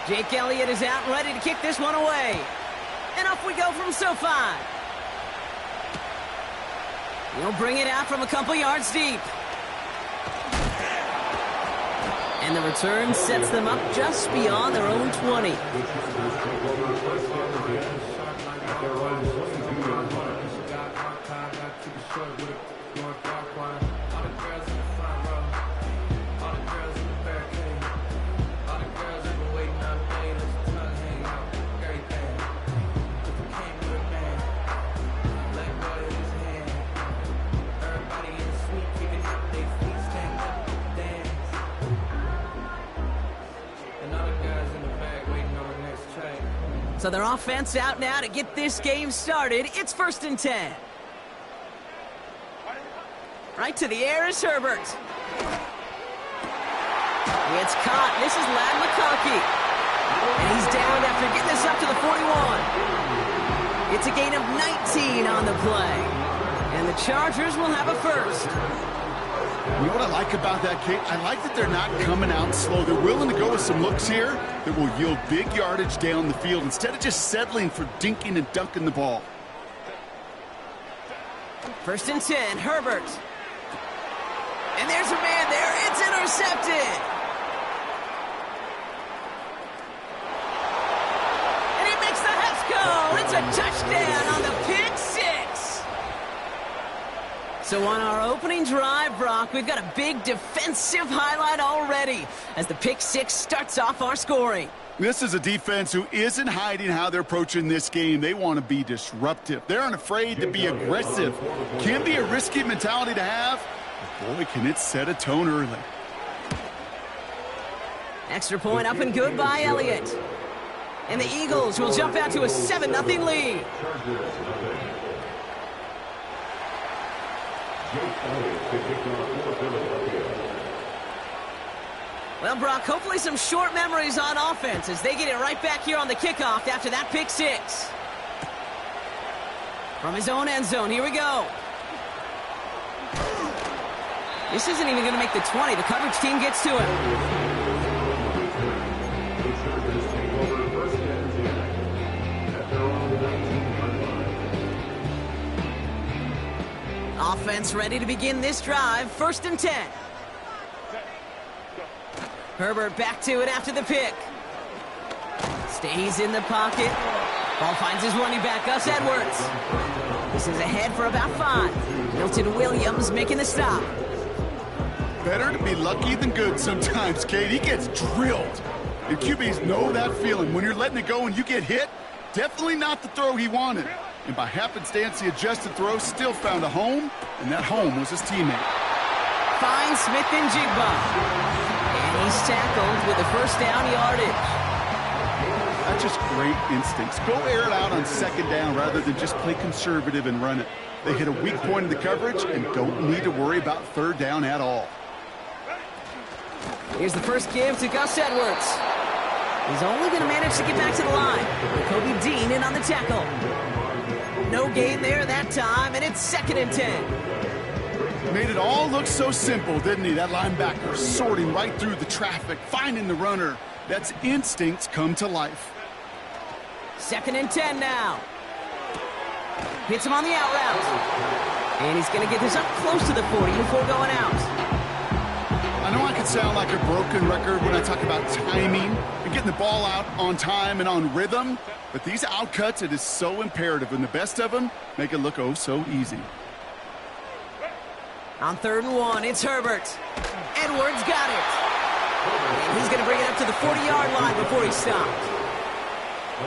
Jake Elliott is out and ready to kick this one away. And off we go from SoFi. He'll bring it out from a couple yards deep. And the return sets them up just beyond their own 20. So their offense out now to get this game started. It's 1st and 10. Right to the air is Herbert. It's caught. This is Ladd McConkey. And he's down after getting this up to the 41. It's a gain of 19 on the play. And the Chargers will have a first. You know what I like about that kick? I like that they're not coming out slow. They're willing to go with some looks here that will yield big yardage down the field instead of just settling for dinking and dunking the ball. 1st and 10, Herbert. And there's a man there. It's intercepted. And he makes the Hesco. It's a touchdown on the pick six. So on our opening drive, Brock, we've got a big defensive highlight already as the pick six starts off our scoring. This is a defense who isn't hiding how they're approaching this game. They want to be disruptive. They're unafraid to be aggressive. Can be a risky mentality to have. But boy, can it set a tone early. Extra point up and good by Elliott. And the Eagles will jump out to a 7-0 lead. Well, Brock, hopefully some short memories on offense as they get it right back here on the kickoff after that pick six. From his own end zone, here we go. This isn't even going to make the 20. The coverage team gets to him. Offense ready to begin this drive. 1st and 10. Herbert back to it after the pick. Stays in the pocket. Ball finds his running back, Gus Edwards. This is ahead for about 5. Milton Williams making the stop. Better to be lucky than good sometimes, Kate. He gets drilled. And QBs know that feeling. When you're letting it go and you get hit, definitely not the throw he wanted. And by happenstance, the adjusted throw still found a home, and that home was his teammate. Finds Smith and Jigba. And he's tackled with the first down yardage. That's just great instincts. Go air it out on 2nd down rather than just play conservative and run it. They hit a weak point in the coverage and don't need to worry about 3rd down at all. Here's the first give to Gus Edwards. He's only going to manage to get back to the line. Kobe Dean in on the tackle. No gain there that time, and it's 2nd and 10. Made it all look so simple, didn't he? That linebacker sorting right through the traffic, finding the runner. That's instincts come to life. 2nd and 10 now. Hits him on the out route. And he's going to get this up close to the 40 before going out. I know I can sound like a broken record when I talk about timing and getting the ball out on time and on rhythm, but these outcuts, it is so imperative, and the best of them make it look oh so easy. On 3rd and 1, it's Herbert. Edwards got it. And he's going to bring it up to the 40-yard line before he's stopped.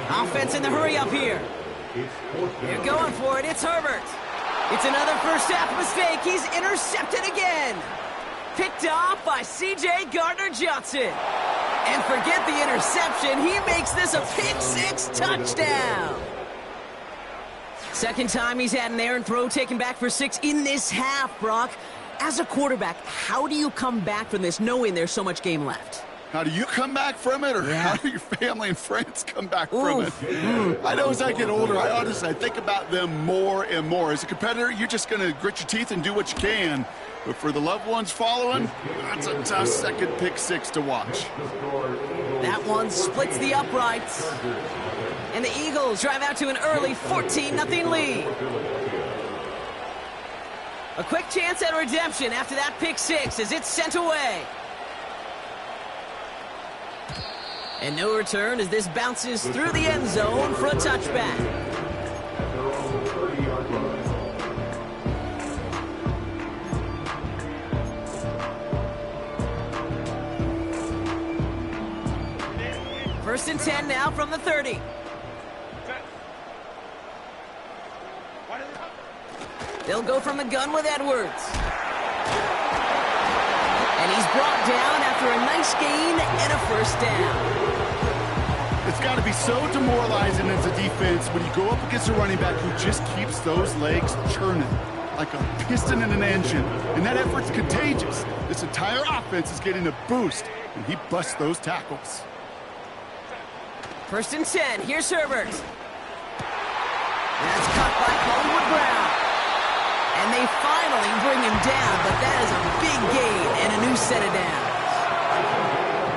Offense in the hurry up here. They're going for it. It's Herbert. It's another first half mistake. He's intercepted again. Picked off by C.J. Gardner-Johnson. And forget the interception. He makes this a pick six touchdown. 2nd time he's had an errant throw taken back for 6 in this half, Brock. As a quarterback, how do you come back from this knowing there's so much game left? How do you come back from it, or how do your family and friends come back from it? I know as I get older, I think about them more and more. As a competitor, you're just going to grit your teeth and do what you can. But for the loved ones following, that's a tough second pick six to watch. That one splits the uprights. And the Eagles drive out to an early 14-0 lead. A quick chance at redemption after that pick six as it's sent away. And no return as this bounces through the end zone for a touchback. First and 10 now from the 30. They'll go from the gun with Edwards. And he's brought down after a nice gain and a first down. It's got to be so demoralizing as a defense when you go up against a running back who just keeps those legs churning like a piston in an engine. And that effort's contagious. This entire offense is getting a boost, and he busts those tackles. First and 10, here's Herbert. That's caught by Hollywood Brown. And they finally bring him down, but that is a big gain and a new set of downs.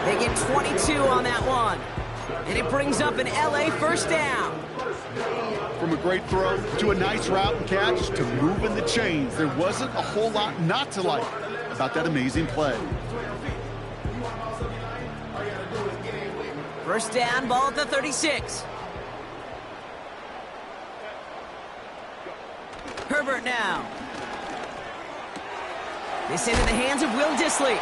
They get 22 on that one. And it brings up an LA first down. From a great throw to a nice route and catch to moving the chains, there wasn't a whole lot not to like about that amazing play. First down, ball at the 36. Herbert now. This into the hands of Will Dissly.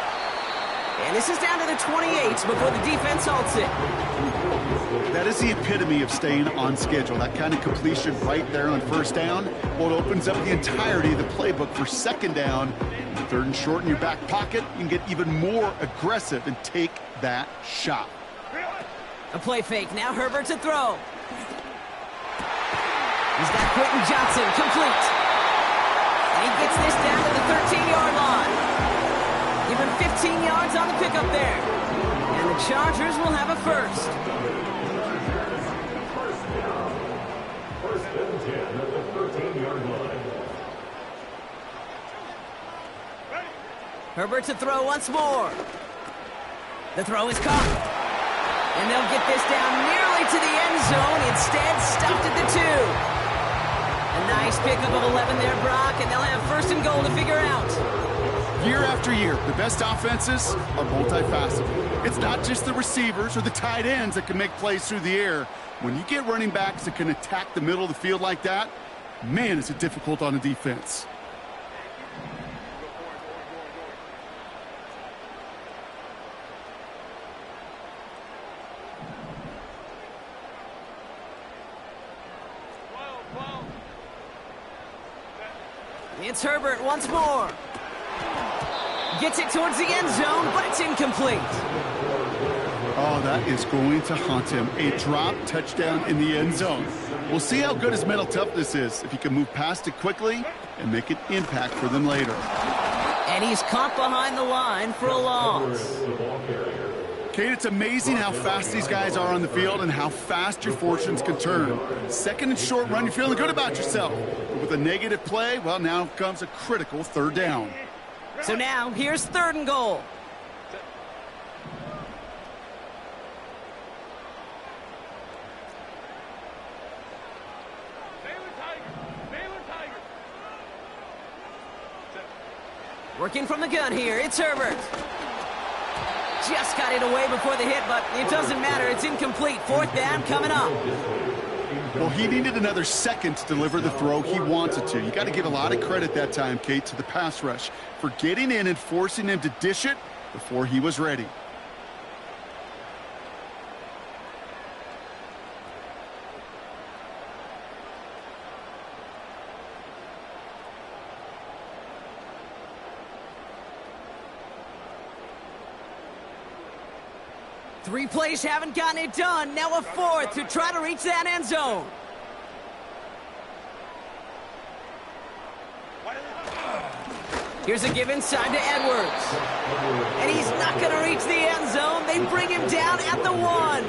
And this is down to the 28 before the defense halts it. That is the epitome of staying on schedule. That kind of completion right there on first down. Well, it opens up the entirety of the playbook for second down. Third and short in your back pocket, you can get even more aggressive and take that shot. A play fake. Now Herbert to throw. He's got Quentin Johnson complete. And he gets this down to the 13-yard line. Even 15 yards on the pickup there. And the Chargers will have a first. Herbert to throw once more. The throw is caught. And they'll get this down nearly to the end zone. Instead, stopped at the 2. A nice pickup of 11 there, Brock, and they'll have first and goal to figure out. Year after year, the best offenses are multifaceted. It's not just the receivers or the tight ends that can make plays through the air. When you get running backs that can attack the middle of the field like that, man, is it difficult on a defense. It's Herbert once more. Gets it towards the end zone, but it's incomplete. Oh, that is going to haunt him. A drop touchdown in the end zone. We'll see how good his mental toughness is if he can move past it quickly and make an impact for them later. And he's caught behind the line for a loss. Kate, it's amazing how fast these guys are on the field and how fast your fortunes can turn. Second and short run, you're feeling good about yourself. But with a negative play, well, now comes a critical third down. So now, here's third and goal. Working from the gun here, it's Herbert. Just got it away before the hit, but it doesn't matter. It's incomplete. Fourth down coming up. Well, he needed another second to deliver the throw he wanted to. You got to give a lot of credit that time, Kate, to the pass rush for getting in and forcing him to dish it before he was ready. Three plays haven't gotten it done. Now a fourth to try to reach that end zone. Here's a give inside to Edwards. And he's not going to reach the end zone. They bring him down at the 1.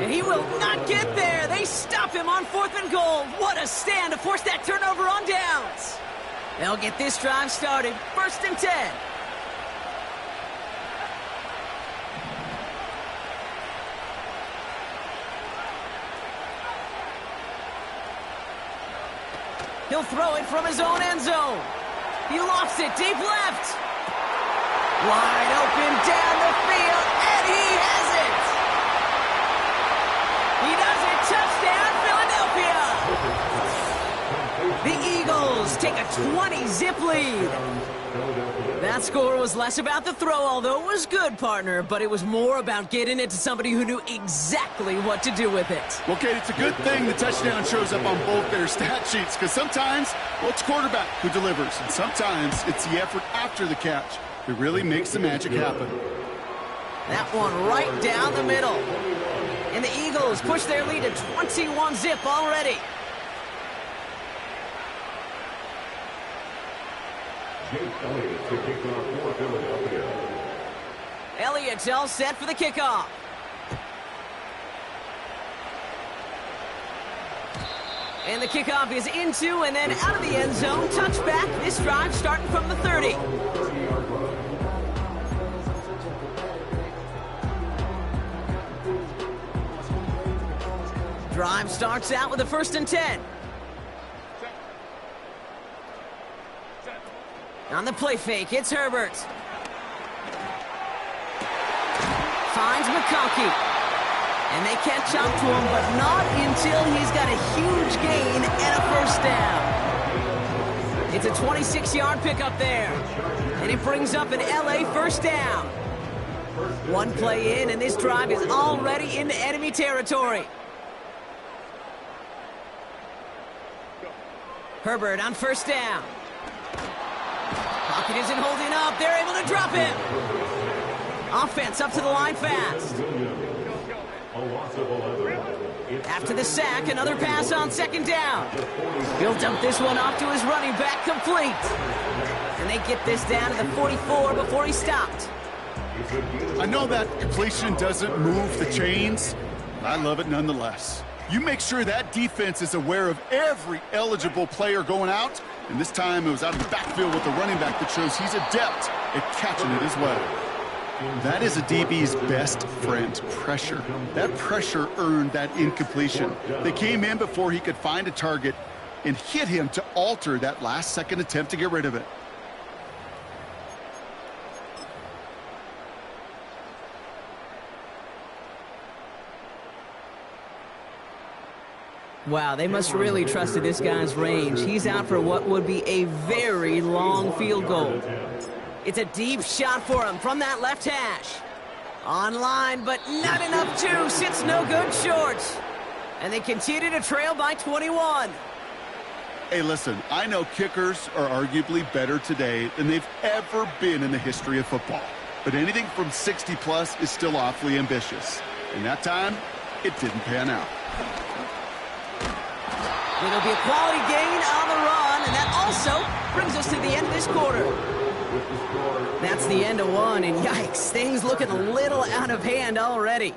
And he will not get there. They stop him on 4th and goal. What a stand to force that turnover on downs. They'll get this drive started. 1st and 10. He'll throw it from his own end zone. He lofts it deep left. Wide open down the field, and he has it. He does it. Touchdown, Philadelphia. The Eagles take a 20-zip lead. That score was less about the throw, although it was good, partner, but it was more about getting it to somebody who knew exactly what to do with it. Well, Kate, it's a good thing the touchdown shows up on both their stat sheets, because sometimes, well, it's quarterback who delivers, and sometimes it's the effort after the catch that really makes the magic happen. That one right down the middle. And the Eagles push their lead to 21-zip already. Elliott's all set for the kickoff. And the kickoff is into and then out of the end zone. Touchback. This drive starting from the 30. Drive starts out with a 1st and 10. On the play fake, it's Herbert. Finds McConkey. And they catch up to him, but not until he's got a huge gain and a 1st down. It's a 26-yard pickup there. And it brings up an LA 1st down. One play in, and this drive is already into enemy territory. Herbert on 1st down. Pocket isn't holding up. They're able to drop him. Offense up to the line fast. After the sack, another pass on 2nd down. He'll dump this one off to his running back, complete. And they get this down to the 44 before he stopped. I know that completion doesn't move the chains, but I love it nonetheless. You make sure that defense is aware of every eligible player going out, and this time it was out of the backfield with the running back that shows he's adept at catching it as well. That is a DB's best friend, pressure. That pressure earned that incompletion. They came in before he could find a target and hit him to alter that last-second attempt to get rid of it. Wow, they must really trusted this guy's range. He's out for what would be a very long field goal. It's a deep shot for him from that left hash. Online, but not enough juice. It's no good short. And they continue to trail by 21. Hey, listen, I know kickers are arguably better today than they've ever been in the history of football. But anything from 60-plus is still awfully ambitious. And that time, it didn't pan out. It'll be a quality gain on the run, and that also brings us to the end of this quarter. That's the end of one, and yikes, things looking a little out of hand already.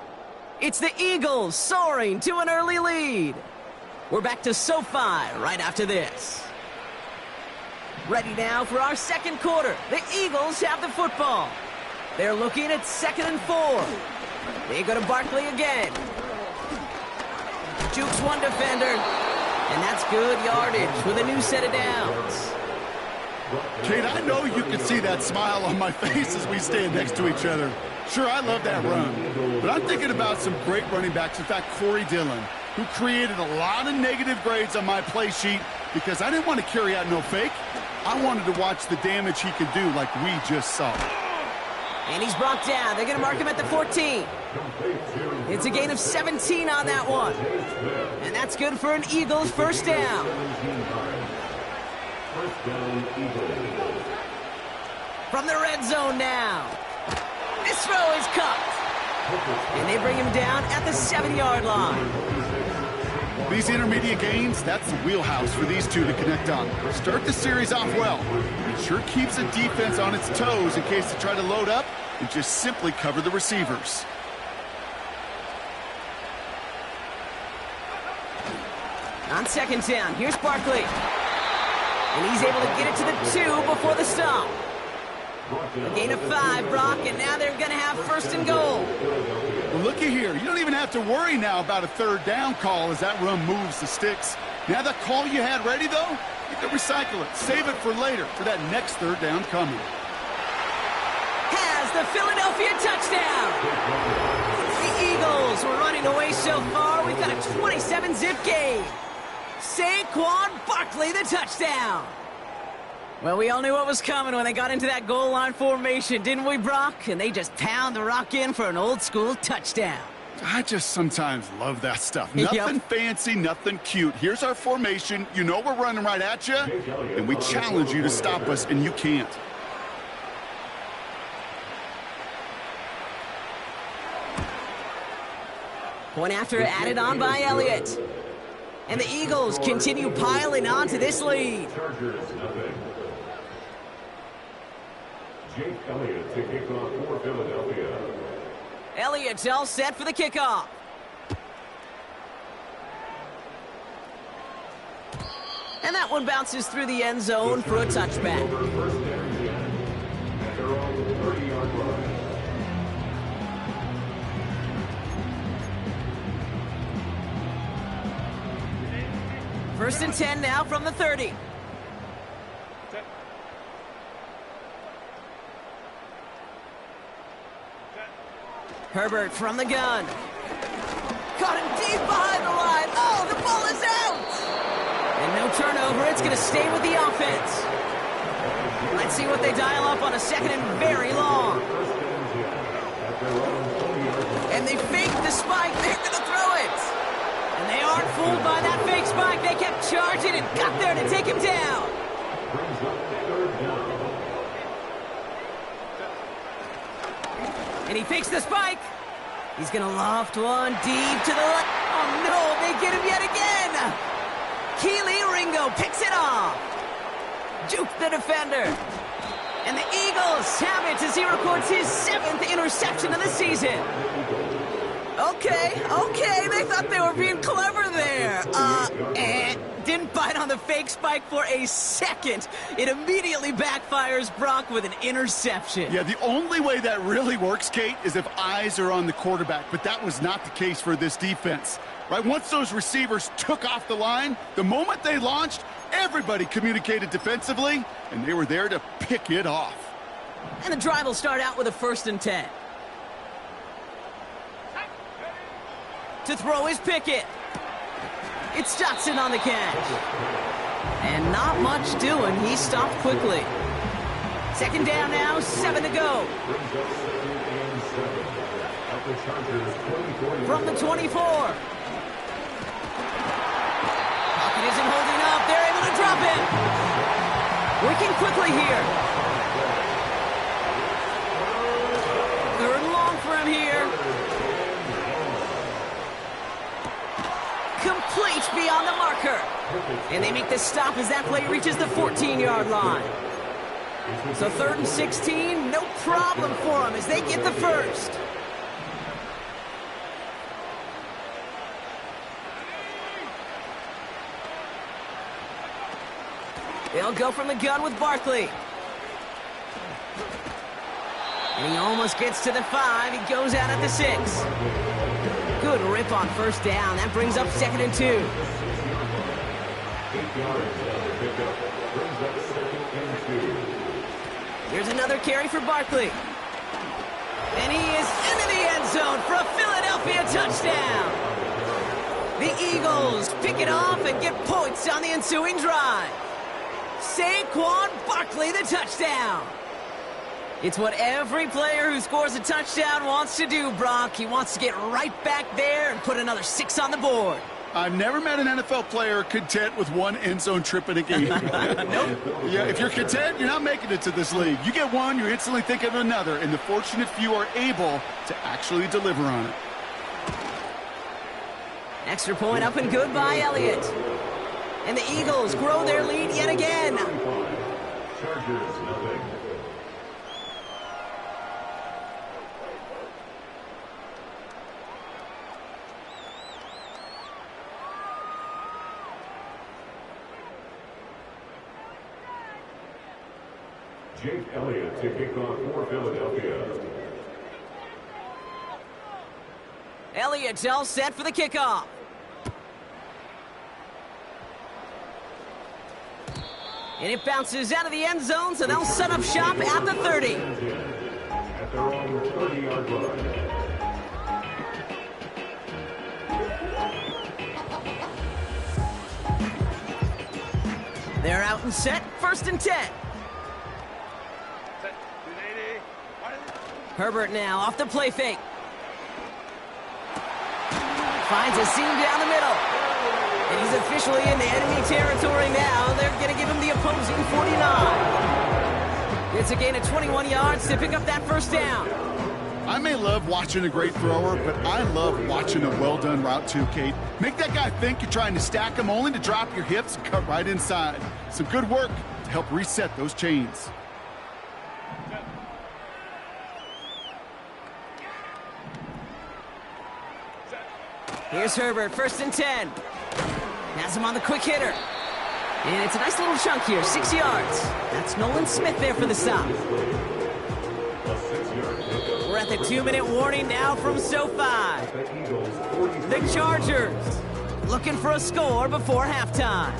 It's the Eagles soaring to an early lead. We're back to SoFi right after this. Ready now for our 2nd quarter. The Eagles have the football. They're looking at 2nd and 4. They go to Barkley again. Jukes one defender. And that's good yardage with a new set of downs. Kate, I know you can see that smile on my face as we stand next to each other. Sure, I love that run. But I'm thinking about some great running backs. In fact, Corey Dillon, who created a lot of negative grades on my play sheet because I didn't want to carry out no fake. I wanted to watch the damage he could do like we just saw. And he's brought down. They're going to mark him at the 14. It's a gain of 17 on that one. And that's good for an Eagles 1st down. From the red zone now. This throw is cut. And they bring him down at the 7-yard line. These intermediate gains, that's the wheelhouse for these two to connect on. Start the series off well. It sure keeps the defense on its toes in case they try to load up and just simply cover the receivers. On second down, here's Barkley. And he's able to get it to the 2 before the stop. A gain of 5, Brock, and now they're going to have first and goal. Well, looky here. You don't even have to worry now about a third down call as that run moves the sticks. Now that call you had ready, though, you can recycle it. Save it for later for that next third down coming. Has the Philadelphia touchdown. The Eagles were running away so far. We've got a 27-zip game. Saquon Barkley, the touchdown. Well, we all knew what was coming when they got into that goal line formation, didn't we, Brock? And they just pound the rock in for an old-school touchdown. I just sometimes love that stuff. Nothing fancy, nothing cute. Here's our formation. You know we're running right at you, and we challenge you to stop us, and you can't. Point after added on by Elliott. And the Eagles continue piling on to this lead. Jake Elliott to kick off for Philadelphia. Elliott's all set for the kickoff. And that one bounces through the end zone for a touchback. First down 10 at their own 30-yard line. First and 10 now from the 30. Herbert from the gun. Caught him deep behind the line. Oh, the ball is out! And no turnover. It's going to stay with the offense. Let's see what they dial up on a second and very long. And they fake the spike. They're going to throw it. And they aren't fooled by that fake spike. They kept charging and got there to take him down. And he fakes the spike. He's going to loft one deep to the left. Oh, no, they get him yet again. Keely Ringo picks it off. Juke the defender. And the Eagles have it as he records his 7th interception of the season. Okay, they thought they were being clever there. Didn't bite on the fake spike for a second. It immediately backfires Brock with an interception. Yeah, the only way that really works, Kate, is if eyes are on the quarterback, but that was not the case for this defense. Right, once those receivers took off the line, the moment they launched, everybody communicated defensively, and they were there to pick it off. And the drive will start out with a 1st and 10. To throw is Pickett. It's Dotson on the catch. And not much doing. He stopped quickly. Second down now, 7 to go. From the 24. Pocket isn't holding up. They're able to drop it. Working quickly here. 3rd and long for him here. Complete beyond the marker. And they make the stop as that play reaches the 14-yard line. So 3rd and 16, no problem for them as they get the first. They'll go from the gun with Barkley. And he almost gets to the 5. He goes out at the 6. Good rip on first down. That brings up 2nd and 2. Here's another carry for Barkley. And he is into the end zone for a Philadelphia touchdown. The Eagles pick it off and get points on the ensuing drive. Saquon Barkley, the touchdown. It's what every player who scores a touchdown wants to do, Brock. He wants to get right back there and put another 6 on the board. I've never met an NFL player content with one end zone trip in a game. Nope. Yeah, if you're content, you're not making it to this league. You get one, you're instantly thinking of another, and the fortunate few are able to actually deliver on it. Extra point up and good by Elliott. And the Eagles grow their lead yet again. Chargers, nothing. Jake Elliott to kick off for Philadelphia. Elliott all set for the kickoff. And it bounces out of the end zone, so they'll set up shop at the 30. At their own 30-yard line. They're out and set, 1st and 10. Herbert now off the play fake. Finds a seam down the middle. And he's officially in the enemy territory now. They're going to give him the opposing 49. It's a gain of 21 yards to pick up that 1st down. I may love watching a great thrower, but I love watching a well-done route too, Kate. Make that guy think you're trying to stack him only to drop your hips and cut right inside. Some good work to help reset those chains. Here's Herbert, 1st and 10. Has him on the quick hitter. And it's a nice little chunk here, 6 yards. That's Nolan Smith there for the stop. We're at the 2-minute warning now from SoFi. The Chargers looking for a score before halftime.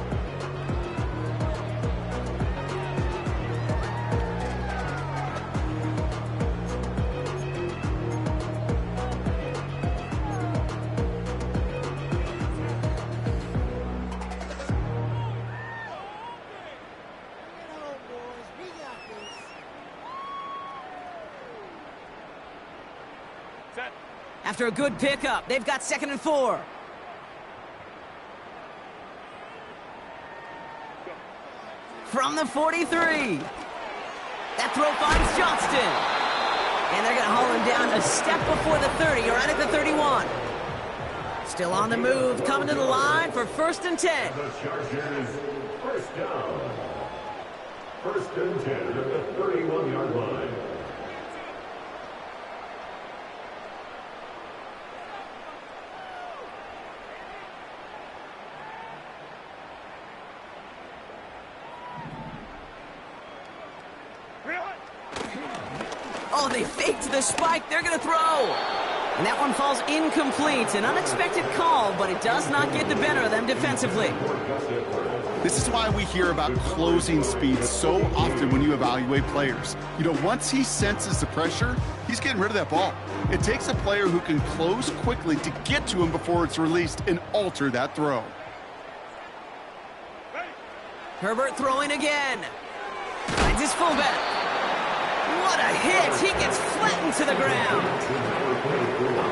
After a good pickup, they've got 2nd and 4. From the 43. That throw finds Johnston. And they're going to haul him down a step before the 30, or right at the 31. Still on the move, coming to the line for 1st and 10. The Chargers, 1st down. 1st and 10 at the 31-yard line. Oh, they faked the spike. They're going to throw. And that one falls incomplete. An unexpected call, but it does not get the better of them defensively. This is why we hear about closing speed so often when you evaluate players. You know, once he senses the pressure, he's getting rid of that ball. It takes a player who can close quickly to get to him before it's released and alter that throw. Herbert throwing again. Finds his fullback. What a hit! He gets flattened to the ground.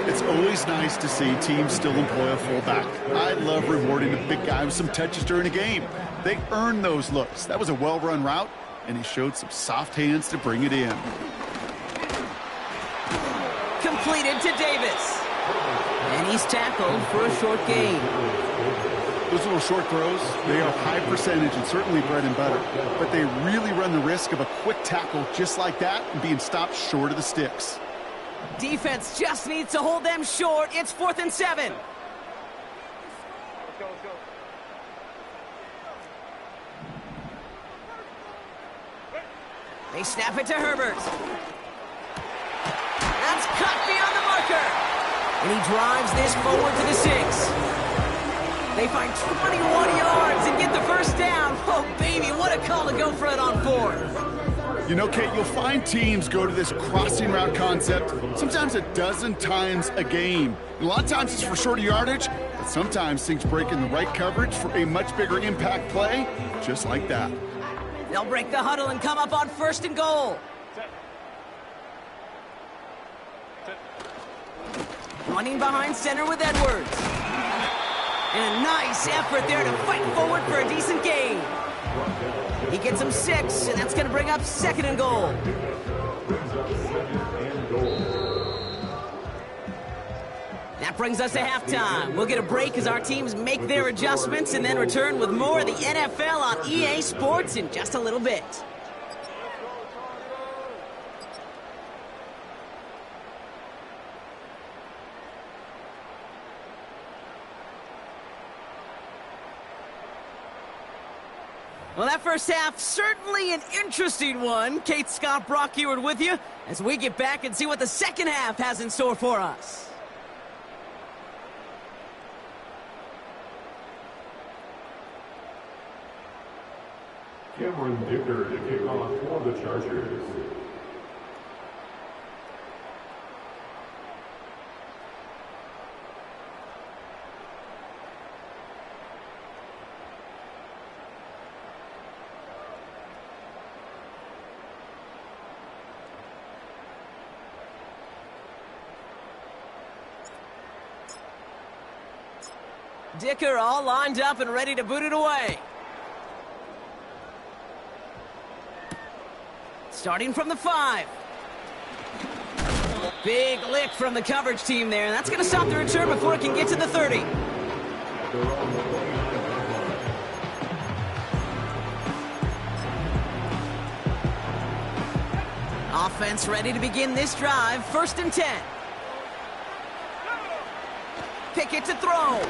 It's always nice to see teams still employ a fullback. I love rewarding a big guy with some touches during a game. They earn those looks. That was a well-run route, and he showed some soft hands to bring it in. Completed to Davis. And he's tackled for a short gain. Those little short throws, they are high percentage and certainly bread and butter, but they really run the risk of a quick tackle just like that and being stopped short of the sticks. Defense just needs to hold them short. It's 4th and 7. They snap it to Herbert. That's cut beyond the marker. And he drives this forward to the 6. They find 21 yards and get the 1st down. Oh, baby, what a call to go for it on 4th. You know, Kate, you'll find teams go to this crossing route concept sometimes a dozen times a game. A lot of times it's for shorter yardage, but sometimes things break in the right coverage for a much bigger impact play, just like that. They'll break the huddle and come up on 1st and goal. Running behind center with Edwards. And a nice effort there to fight forward for a decent gain. He gets him 6, and that's going to bring up 2nd and goal. That brings us to halftime. We'll get a break as our teams make their adjustments and then return with more of the NFL on EA Sports in just a little bit. Well, that first half, certainly an interesting one. Kate, Scott, Brock Ewart with you as we get back and see what the second half has in store for us. Cameron Dicker to kick off for the Chargers. Dicker all lined up and ready to boot it away. Starting from the 5. Big lick from the coverage team there, and that's going to stop the return before it can get to the 30. Offense ready to begin this drive. 1st and 10. Pickett to throw.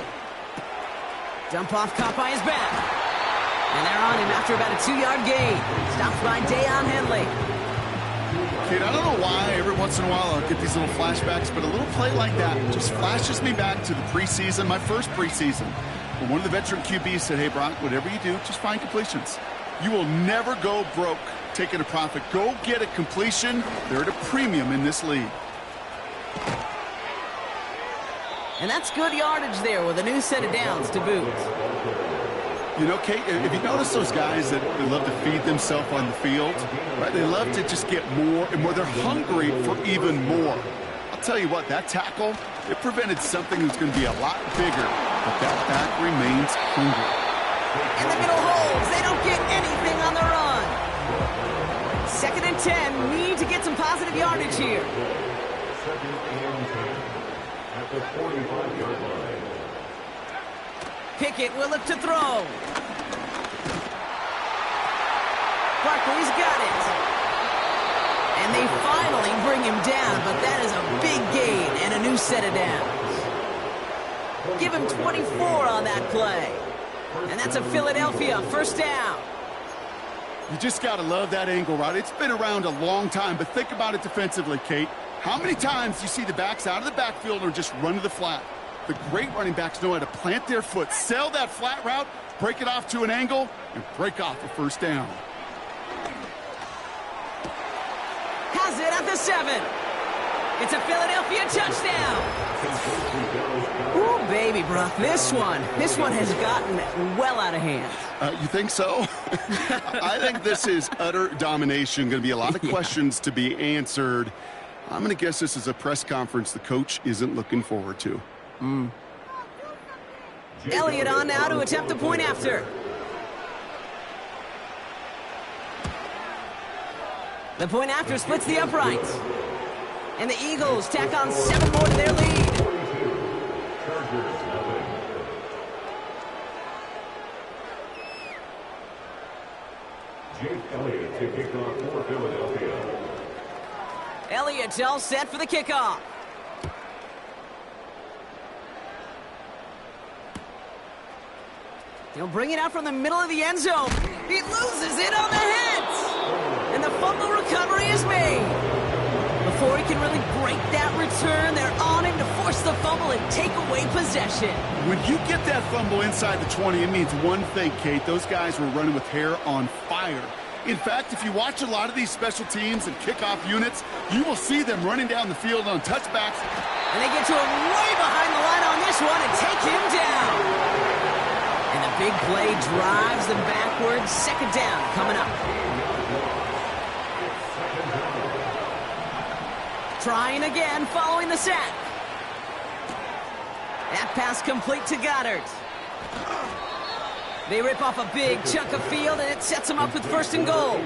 Dump off caught by his back. And they're on him after about a 2-yard gain. Stopped by Deion Henley. Kid, I don't know why every once in a while I'll get these little flashbacks, but a little play like that just flashes me back to the preseason, my first preseason. When one of the veteran QBs said, hey, Brock, whatever you do, just find completions. You will never go broke taking a profit. Go get a completion. They're at a premium in this league. And that's good yardage there with a new set of downs to boot. You know, Kate, if you notice those guys that they love to feed themselves on the field, right? They love to just get more and more. They're hungry for even more. I'll tell you what, that tackle, it prevented something that's going to be a lot bigger, but that back remains hungry. In the middle holes, they don't get anything on the run. 2nd and 10, need to get some positive yardage here. 2nd and 10 at the 45-yard line. Pickett will look to throw. Barkley's got it. And they finally bring him down, but that is a big gain and a new set of downs. Give him 24 on that play. And that's a Philadelphia 1st down. You just got to love that angle, right? It's been around a long time, but think about it defensively, Kate. How many times do you see the backs out of the backfield or just run to the flat? The great running backs know how to plant their foot, sell that flat route, break it off to an angle, and break off a 1st down. Has it at the 7. It's a Philadelphia touchdown. Ooh, baby, Brock, this one has gotten well out of hand. You think so? I think this is utter domination. Going to be a lot of questions to be answered. I'm going to guess this is a press conference the coach isn't looking forward to. Elliott on now to attempt the point after. The point after splits the uprights. And the Eagles tack on 7 more to their lead. Jake Elliott to kick off for Philadelphia. Elliott's all set for the kickoff. He'll bring it out from the middle of the end zone. He loses it on the hits. And the fumble recovery is made. Before he can really break that return, they're on him to force the fumble and take away possession. When you get that fumble inside the 20, it means one thing, Kate. Those guys were running with hair on fire. In fact, if you watch a lot of these special teams and kickoff units, you will see them running down the field on touchbacks. And they get to him way behind the line on this one and take him down. And the big play drives them backwards. 2nd down coming up. Trying again following the sack. That pass complete to Goddard. They rip off a big chunk of field, and it sets them up with 1st and goal.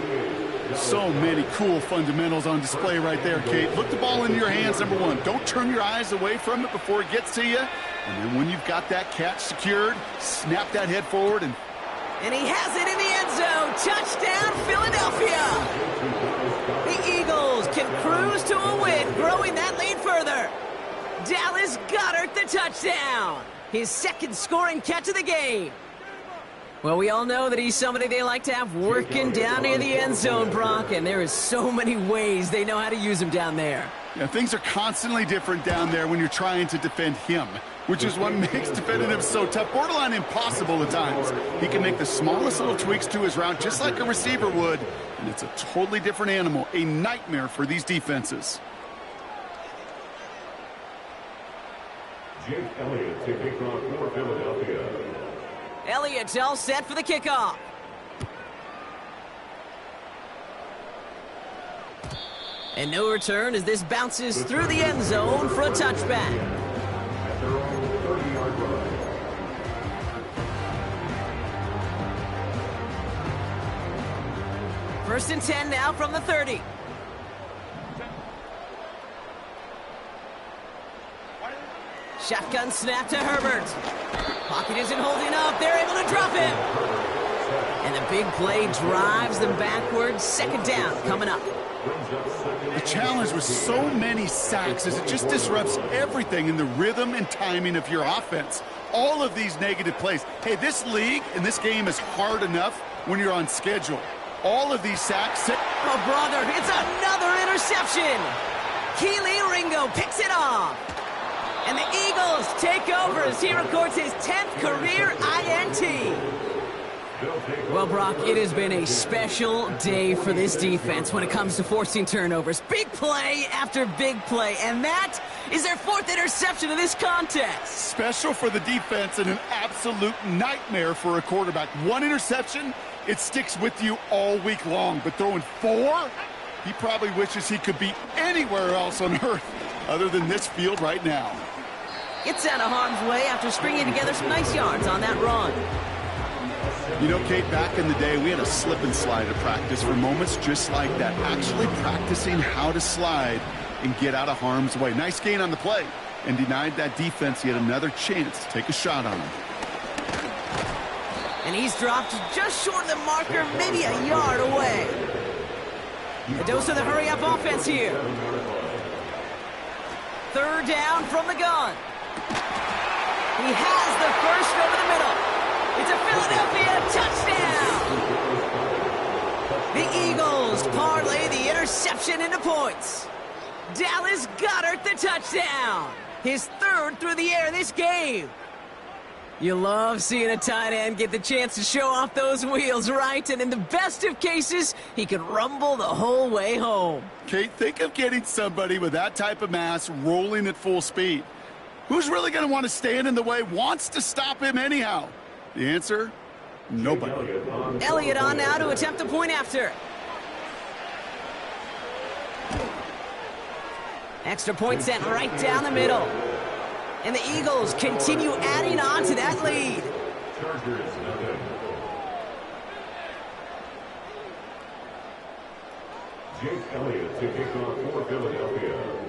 So many cool fundamentals on display right there, Kate. Look the ball into your hands, number one. Don't turn your eyes away from it before it gets to you. And then when you've got that catch secured, snap that head forward and he has it in the end zone. Touchdown, Philadelphia. The Eagles can cruise to a win, growing that lead further. Dallas Goedert the touchdown. His second scoring catch of the game. Well, we all know that he's somebody they like to have working down near the end zone, Brock, and there is so many ways they know how to use him down there. Yeah, things are constantly different down there when you're trying to defend him, which is what makes defending him so tough, borderline impossible at times. He can make the smallest little tweaks to his route just like a receiver would, and it's a totally different animal, a nightmare for these defenses. Jake Elliott to kick off for Philadelphia. Elliott's all set for the kickoff. And no return as this bounces through the end zone for a touchback. At their own 30-yard line. First and 10 now from the 30. Shotgun snap to Herbert. Pocket isn't holding up. They're able to drop him. And the big play drives them backwards. Second down coming up. The challenge with so many sacks is it just disrupts everything in the rhythm and timing of your offense. All of these negative plays. Hey, this league and this game is hard enough when you're on schedule. All of these sacks. Oh, brother, it's another interception. Kelee Ringo picks it off. And the Eagles take over as he records his 10th career INT. Well, Brock, it has been a special day for this defense when it comes to forcing turnovers. Big play after big play, and that is their fourth interception of this contest. Special for the defense and an absolute nightmare for a quarterback. One interception, it sticks with you all week long, but throwing four, he probably wishes he could be anywhere else on earth other than this field right now. Gets out of harm's way after stringing together some nice yards on that run. You know, Kate, back in the day, we had a slip and slide at practice for moments just like that. Actually practicing how to slide and get out of harm's way. Nice gain on the play and denied that defense yet another chance to take a shot on him. And he's dropped just short of the marker, maybe a yard away. A dose of the hurry-up offense here. Third down from the gun. He has the first over the middle. It's a Philadelphia touchdown. The Eagles parlay the interception into points. Dallas Goedert the touchdown. His third through the air this game. You love seeing a tight end get the chance to show off those wheels, right? And in the best of cases, he can rumble the whole way home. Kate, think of getting somebody with that type of mass rolling at full speed. Who's really going to want to stand in the way, wants to stop him anyhow? The answer? Nobody. Elliott on now to attempt the point after. Extra point sent right down the middle. And the Eagles continue adding on to that lead. Chargers, nothing. Jake Elliott to kick off for Philadelphia.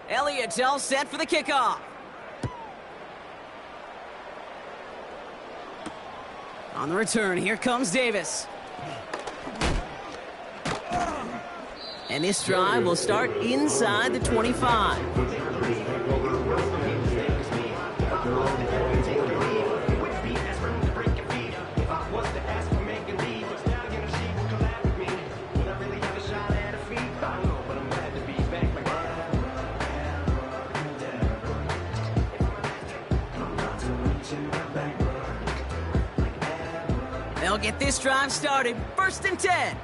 Elliott's all set for the kickoff. On the return, here comes Davis. And this drive will start inside the 25. They'll get this drive started. First and 10.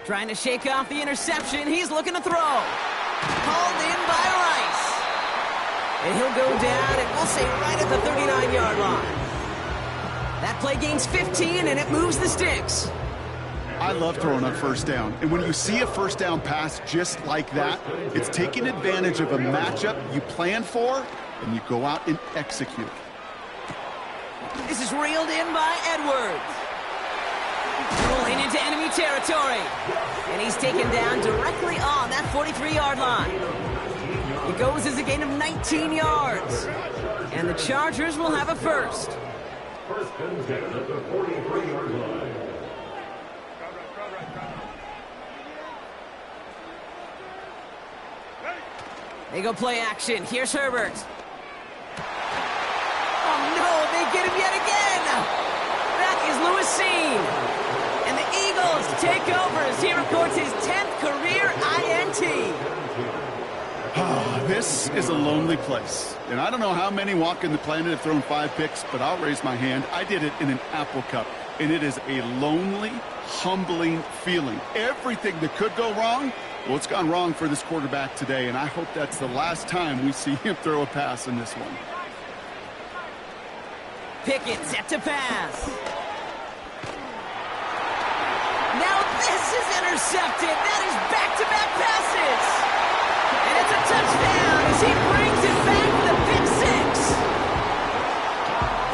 Trying to shake off the interception. He's looking to throw. Called in by Rice. And he'll go down, and we'll say right at the 39-yard line. That play gains 15, and it moves the sticks. I love throwing on first down. And when you see a first down pass just like that, it's taking advantage of a matchup you plan for, and you go out and execute. This is reeled in by Edwards. Rolling into enemy territory. And he's taken down directly on that 43-yard line. It goes as a gain of 19 yards. And the Chargers will have a first. First and 10 at the 43-yard line. They go play action. Here's Herbert. Oh, no, they get him yet again. That is Lewis Cine. And the Eagles take over as he records his 10th career INT. This is a lonely place. And I don't know how many walking the planet have thrown 5 picks, but I'll raise my hand. I did it in an Apple Cup. And it is a lonely, humbling feeling. Everything that could go wrong, well, it's gone wrong for this quarterback today, and I hope that's the last time we see him throw a pass in this one. Pickett set to pass. Now this is intercepted. That is back-to-back passes. And it's a touchdown as he brings it back for the pick six.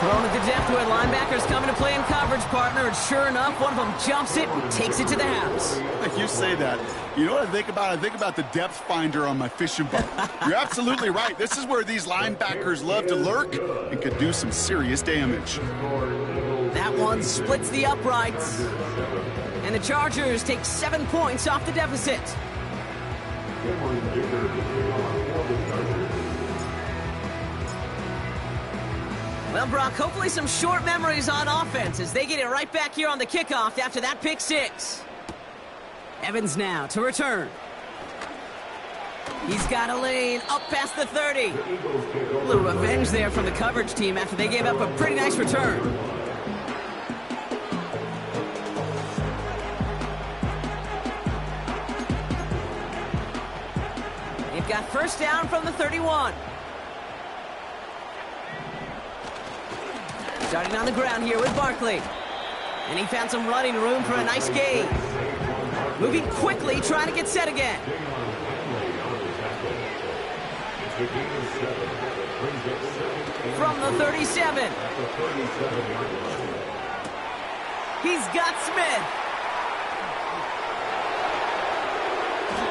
Thrown at the depth where linebackers coming to play in coverage, partner, and sure enough, one of them jumps it and takes it to the house. You say that. You know what I think about? I think about the depth finder on my fishing boat. You're absolutely right. This is where these linebackers love to lurk and could do some serious damage. That one splits the uprights. And the Chargers take 7 points off the deficit. Well, Brock, hopefully some short memories on offense as they get it right back here on the kickoff after that pick six. Evans now to return. He's got a lane up past the 30. A little revenge there from the coverage team after they gave up a pretty nice return. They've got first down from the 31. Starting on the ground here with Barkley. And he found some running room for a nice gain. Moving quickly, trying to get set again. From the 37. He's got Smith.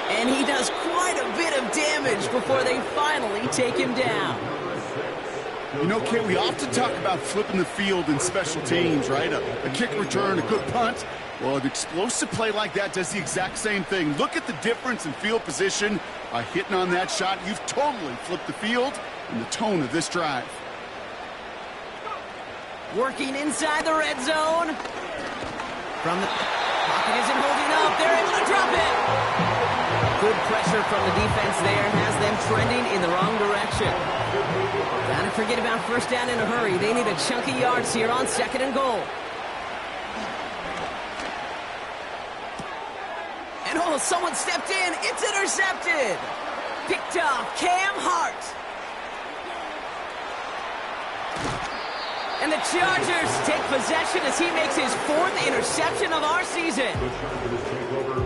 And he does quite a bit of damage before they finally take him down. You know, Kate, we often talk about flipping the field in special teams, right? A kick return, a good punt. Well, an explosive play like that does the exact same thing. Look at the difference in field position by hitting on that shot. You've totally flipped the field and the tone of this drive. Working inside the red zone. From the pocket isn't holding up. They're able to drop it. Good pressure from the defense there has them trending in the wrong direction. Gotta forget about first down in a hurry. They need a chunky yards here on 2nd and goal. And oh, someone stepped in. It's intercepted. Picked off Cam Hart. And the Chargers take possession as he makes his 4th interception of our season.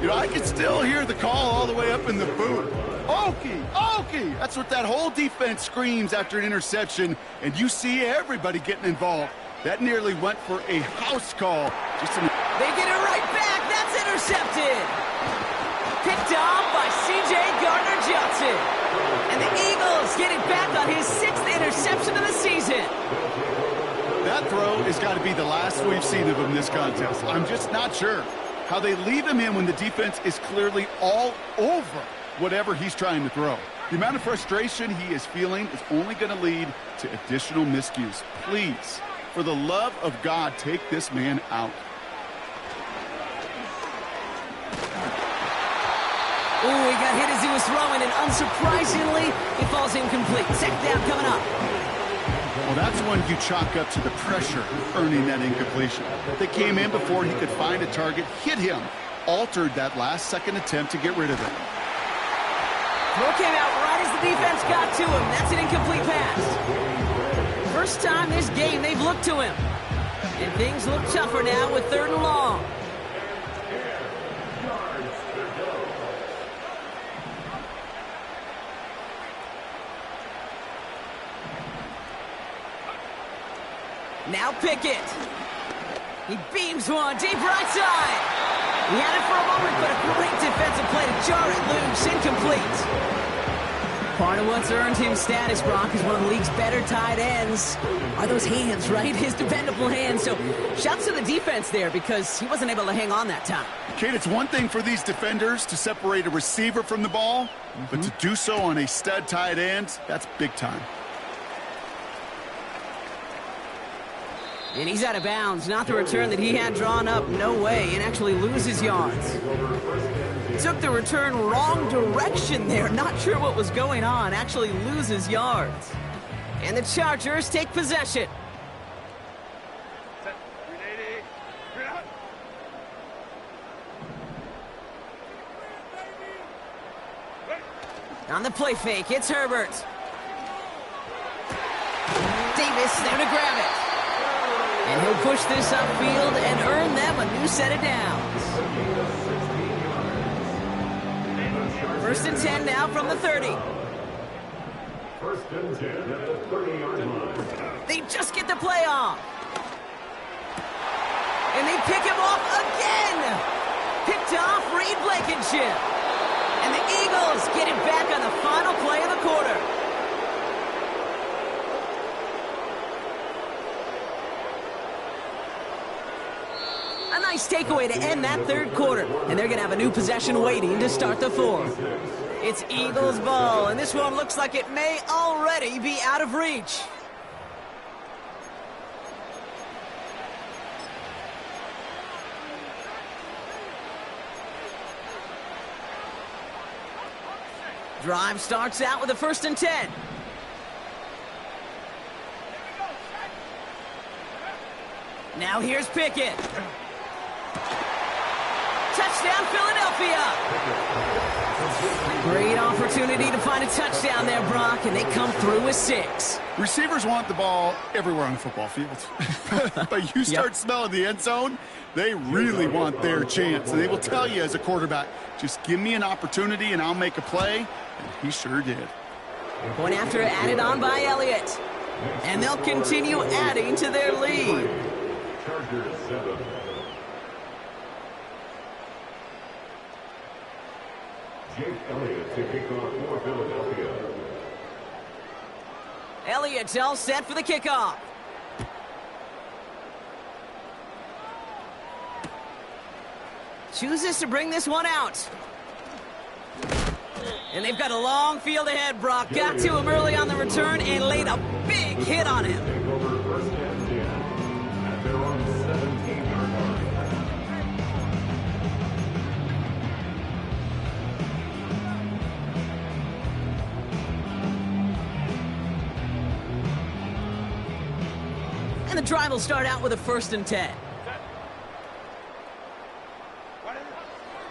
You know, I can still hear the call all the way up in the booth. Okie, Okie! That's what that whole defense screams after an interception, and you see everybody getting involved. That nearly went for a house call. They get it right back. That's intercepted. Picked off by C.J. Gardner-Johnson. And the Eagles get it back on his 6th interception of the season. That throw has got to be the last we've seen of him this contest. I'm just not sure how they leave him in when the defense is clearly all over whatever he's trying to throw. The amount of frustration he is feeling is only going to lead to additional miscues. Please, for the love of God, take this man out. Oh, he got hit as he was throwing, and unsurprisingly, it falls incomplete. Second down coming up. Well, that's one you chalk up to the pressure earning that incompletion. They came in before he could find a target, hit him, altered that last-second attempt to get rid of it. Throw came out right as the defense got to him. That's an incomplete pass. First time this game they've looked to him. And things look tougher now with 3rd and long. Now Pickett. He beams one deep right side. He had it for a moment, but a great defensive play to jar it loose. Incomplete. Part of what's earned him status, Brock, is one of the league's better tight ends. Are those hands, right? His dependable hands. So shouts to the defense there because he wasn't able to hang on that time. Kate, it's one thing for these defenders to separate a receiver from the ball, but to do so on a stud tight end, that's big time. And he's out of bounds. Not the return that he had drawn up. No way. And actually loses yards. Took the return wrong direction there. Not sure what was going on. Actually loses yards. And the Chargers take possession. On the play fake, it's Herbert. Davis there to grab it. And he'll push this upfield and earn them a new set of downs. 1st and 10 now from the 30. 1st and 10 at the 30-yard line. They just get the play off. And they pick him off again. Picked off Reed Blankenship. And the Eagles get it back on the final play of the quarter. A nice takeaway to end that 3rd quarter. And they're going to have a new possession waiting to start the 4th. It's Eagles ball, and this one looks like it may already be out of reach. Drive starts out with a 1st and 10. Now here's Pickett. Touchdown, Philadelphia. Great opportunity to find a touchdown there, Brock, and they come through with 6. Receivers want the ball everywhere on the football field. But you start smelling the end zone, they really want their chance. And they will tell you as a quarterback, just give me an opportunity and I'll make a play. And he sure did. Point after added on by Elliott. And they'll continue adding to their lead. Chargers 7. Jake Elliott to kick off for Philadelphia. Elliott's all set for the kickoff. Chooses to bring this one out. And they've got a long field ahead, Brock. Got to him early on the return and laid a big hit on him. Take over 1st and 10 at their own 17-yard line. And the drive will start out with a 1st and 10.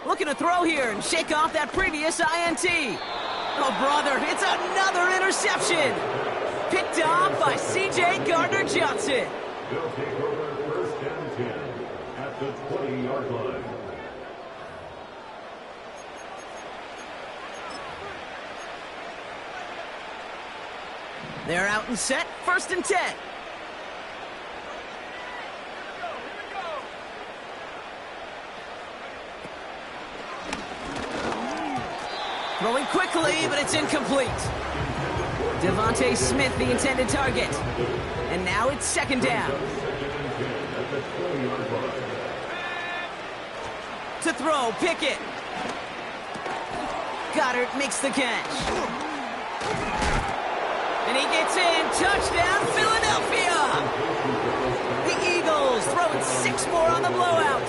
Looking to throw here and shake off that previous INT. Oh, brother, it's another interception. Picked off by C.J. Gardner-Johnson. They'll take over 1st and 10 at the 20-yard line. They're out and set, 1st and 10. Throwing quickly, but it's incomplete. Devontae Smith, the intended target. And now it's 2nd down. To throw, Pickett. Goddard makes the catch. And he gets in. Touchdown, Philadelphia! The Eagles throwing 6 more on the blowout.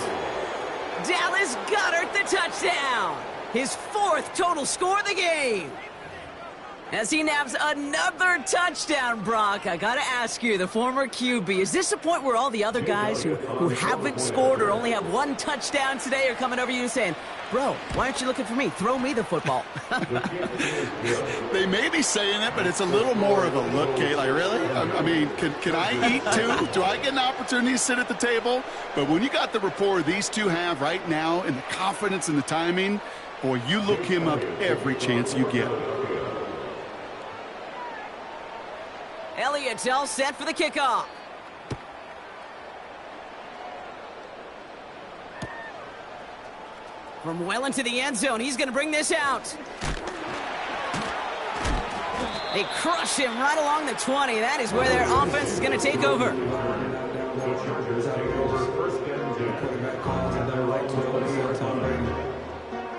Dallas Goedert the touchdown. His 4th total score of the game. As he nabs another touchdown, Brock, I gotta ask you, the former QB, is this a point where all the other guys who haven't scored or only have 1 touchdown today are coming over you and saying, bro, why aren't you looking for me? Throw me the football. They may be saying it, but it's a little more of a look, Kate. Like, really? I mean, can I eat too? Do I get an opportunity to sit at the table? But when you got the rapport these two have right now and the confidence and the timing, boy, you look him up every chance you get. Elliott's all set for the kickoff. From well into the end zone, he's going to bring this out. They crush him right along the 20. That is where their offense is going to take over.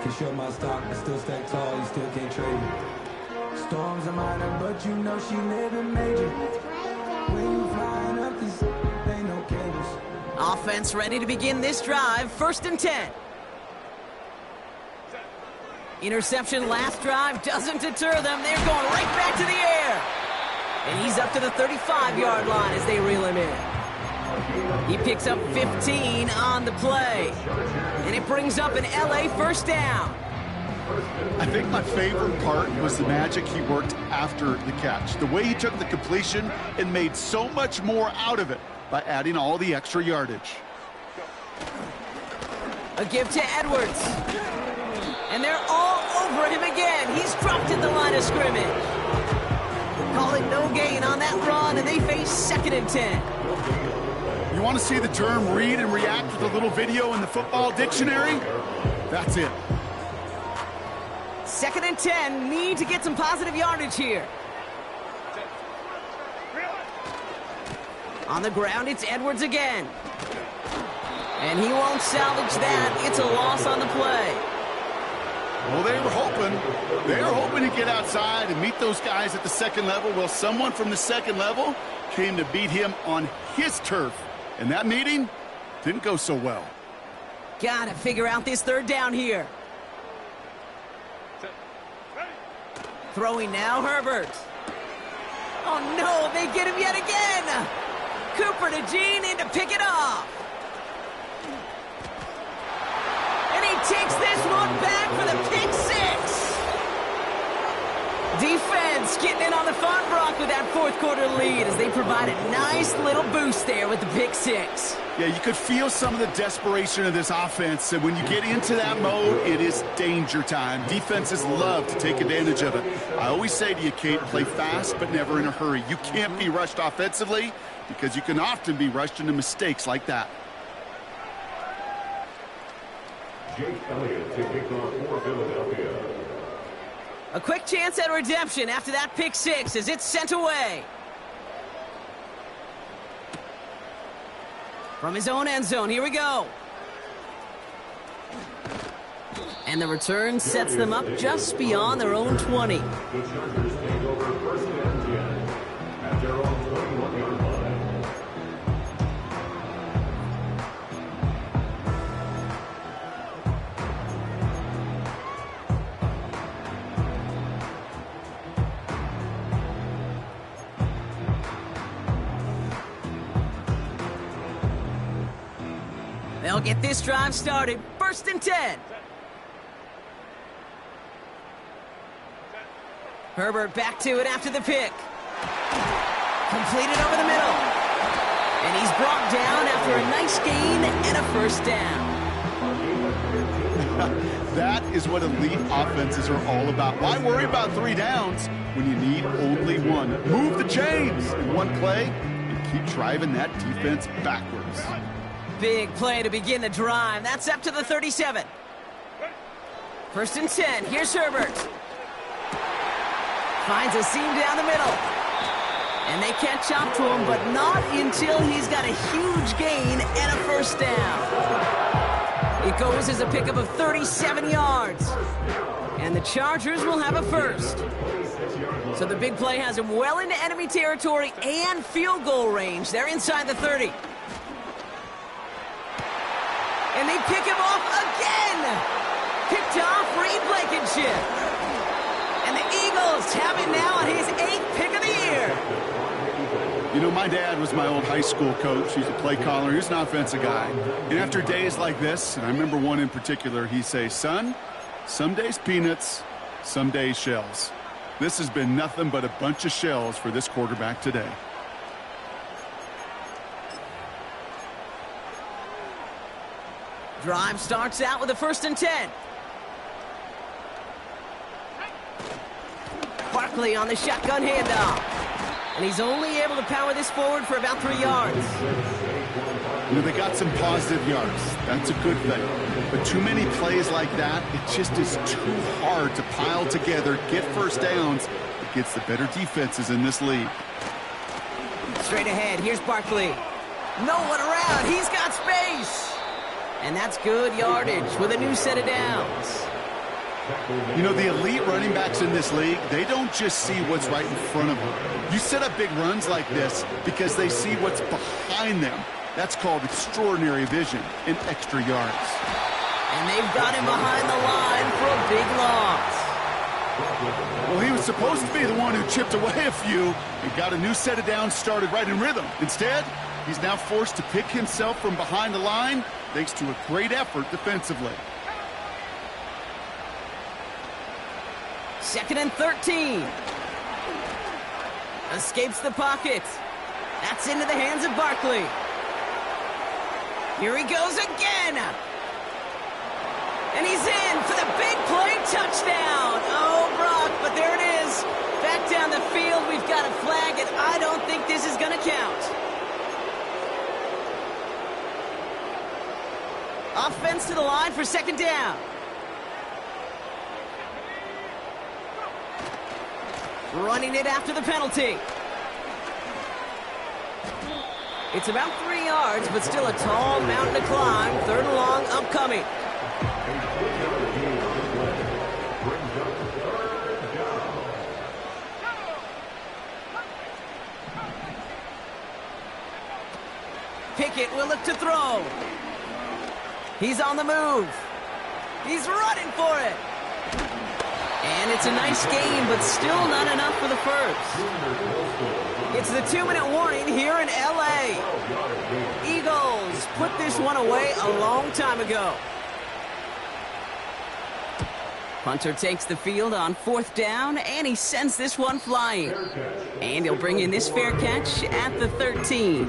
Can show my stock, but still stack tall, you still can't trade me. Storms are minor, but you know she living major. When you flying up, this ain't no cables. Offense ready to begin this drive. 1st and 10. Interception last drive doesn't deter them. They're going right back to the air. And he's up to the 35-yard line as they reel him in. He picks up 15 on the play. And it brings up an LA 1st down. I think my favorite part was the magic he worked after the catch. The way he took the completion and made so much more out of it by adding all the extra yardage. A give to Edwards. And they're all over him again. He's dropped at the line of scrimmage. Calling no gain on that run, and they face 2nd and 10. You want to see the term read and react with a little video in the football dictionary? That's it. 2nd and 10, need to get some positive yardage here. On the ground, it's Edwards again. And he won't salvage that. It's a loss on the play. Well, they were hoping to get outside and meet those guys at the 2nd level. Well, someone from the 2nd level came to beat him on his turf. And that meeting didn't go so well. Gotta figure out this 3rd down here. Throwing now, Herbert. Oh, no, they get him yet again. Cooper to Gene in to pick it off. And he takes this one back for the pick 6. Defense getting in on the farm block with that 4th quarter lead as they provide a nice little boost there with the pick 6. Yeah, you could feel some of the desperation of this offense. And when you get into that mode, it is danger time. Defenses love to take advantage of it. I always say to you, Kate, play fast but never in a hurry. You can't be rushed offensively because you can often be rushed into mistakes like that. Jake Elliott to kick off for Philadelphia. A quick chance at redemption after that pick 6 as it's sent away. From his own end zone, here we go. And the return sets them up just beyond their own 20. The Chargers take over 1st and 10 at their own 21-yard line. They'll get this drive started. 1st and 10. Herbert back to it after the pick. Completed over the middle. And he's brought down after a nice gain and a 1st down. That is what elite offenses are all about. Why worry about 3 downs when you need only 1? Move the chains in one play and keep driving that defense backwards. Big play to begin the drive. That's up to the 37. 1st and 10. Here's Herbert. Finds a seam down the middle. And they catch up to him, but not until he's got a huge gain and a 1st down. It goes as a pickup of 37 yards. And the Chargers will have a 1st. So the big play has him well into enemy territory and field goal range. They're inside the 30. And they pick him off again. Picked off Reed Blankenship. And the Eagles have it now on his 8th pick of the year. You know, my dad was my old high school coach. He's a play caller. He's an offensive guy. And after days like this, and I remember one in particular, he'd say, son, some days peanuts, some days shells. This has been nothing but a bunch of shells for this quarterback today. Drive starts out with a 1st and 10. Barkley on the shotgun handoff. And he's only able to power this forward for about 3 yards. You know, they got some positive yards. That's a good thing. But too many plays like that, it just is too hard to pile together, get first downs against the better defenses in this league. Straight ahead, here's Barkley. No one around, he's got space. And that's good yardage with a new set of downs. You know, the elite running backs in this league, they don't just see what's right in front of them. You set up big runs like this because they see what's behind them. That's called extraordinary vision and extra yards. And they've got him behind the line for a big loss. Well, he was supposed to be the one who chipped away a few and got a new set of downs started right in rhythm. Instead, he's now forced to pick himself from behind the line thanks to a great effort defensively. 2nd and 13. Escapes the pocket. That's into the hands of Barkley. Here he goes again. And he's in for the big play touchdown. Oh, Brock, but there it is. Back down the field, we've got a flag, and I don't think this is going to count. Offense to the line for 2nd down. Running it after the penalty. It's about 3 yards, but still a tall mountain to climb. 3rd and long upcoming. Pickett will look to throw. He's on the move. He's running for it. And it's a nice game, but still not enough for the first. It's the 2-minute warning here in L.A. Eagles put this one away a long time ago. Punter takes the field on 4th down, and he sends this one flying. And he'll bring in this fair catch at the 13.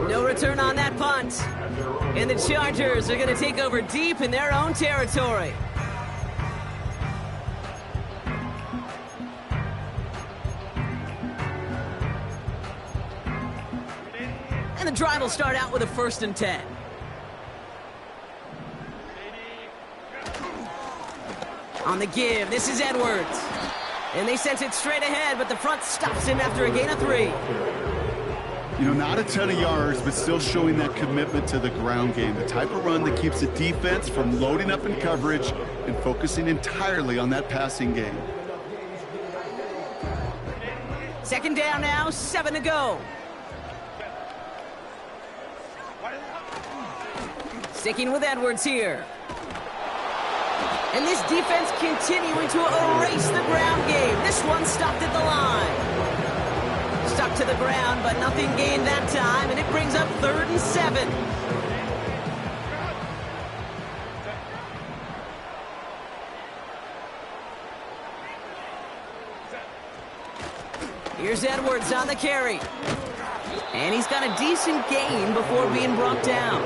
No return on that punt. And the Chargers are going to take over deep in their own territory. And the drive will start out with a 1st and 10. On the give, this is Edwards. And they sent it straight ahead, but the front stops him after a gain of 3. You know, not a ton of yards, but still showing that commitment to the ground game. The type of run that keeps the defense from loading up in coverage and focusing entirely on that passing game. 2nd down now, 7 to go. Sticking with Edwards here. And this defense continuing to erase the ground game. This one stopped at the line. Stuck to the ground, but nothing gained that time, and it brings up 3rd and 7. Here's Edwards on the carry. And he's got a decent gain before being brought down.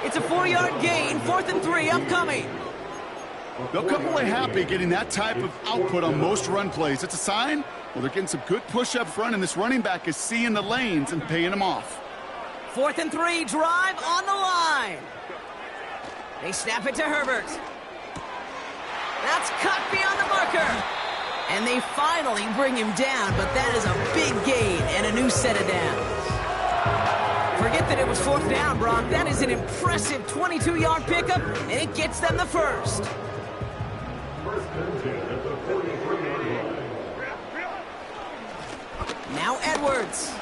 It's a 4-yard gain, 4th and 3 upcoming. They'll come away happy getting that type of output on most run plays. It's a sign, well, they're getting some good push up front, and this running back is seeing the lanes and paying them off. 4th and 3, drive on the line. They snap it to Herbert. That's cut beyond the marker. And they finally bring him down, but that is a big gain and a new set of downs. Forget that it was 4th down, Brock. That is an impressive 22-yard pickup, and it gets them the first. Now Edwards.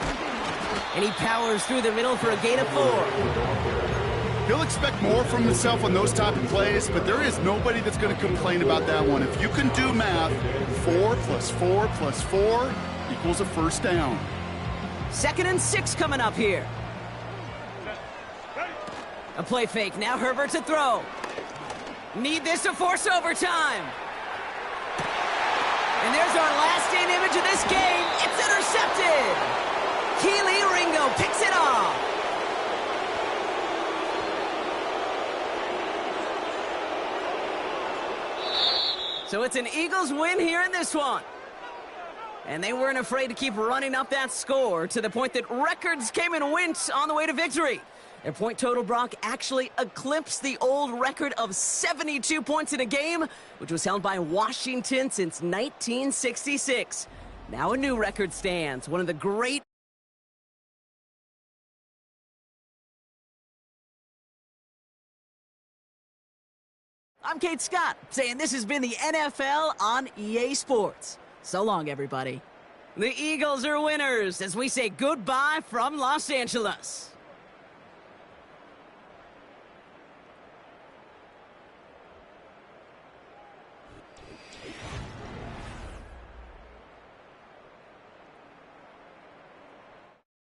And he powers through the middle for a gain of 4. He'll expect more from himself on those type of plays, but there is nobody that's going to complain about that one. If you can do math, 4 plus 4 plus 4 equals a 1st down. 2nd and 6 coming up here. A play fake. Now Herbert to throw. Need this to force overtime. And there's our last-in image of this game. It's intercepted. Kelee Ringo picks it off. So it's an Eagles win here in this one. And they weren't afraid to keep running up that score to the point that records came and went on the way to victory. Their point total, Brock, actually eclipsed the old record of 72 points in a game, which was held by Washington since 1966. Now a new record stands, one of the great I'm Kate Scott, saying this has been the NFL on EA Sports. So long, everybody. The Eagles are winners as we say goodbye from Los Angeles.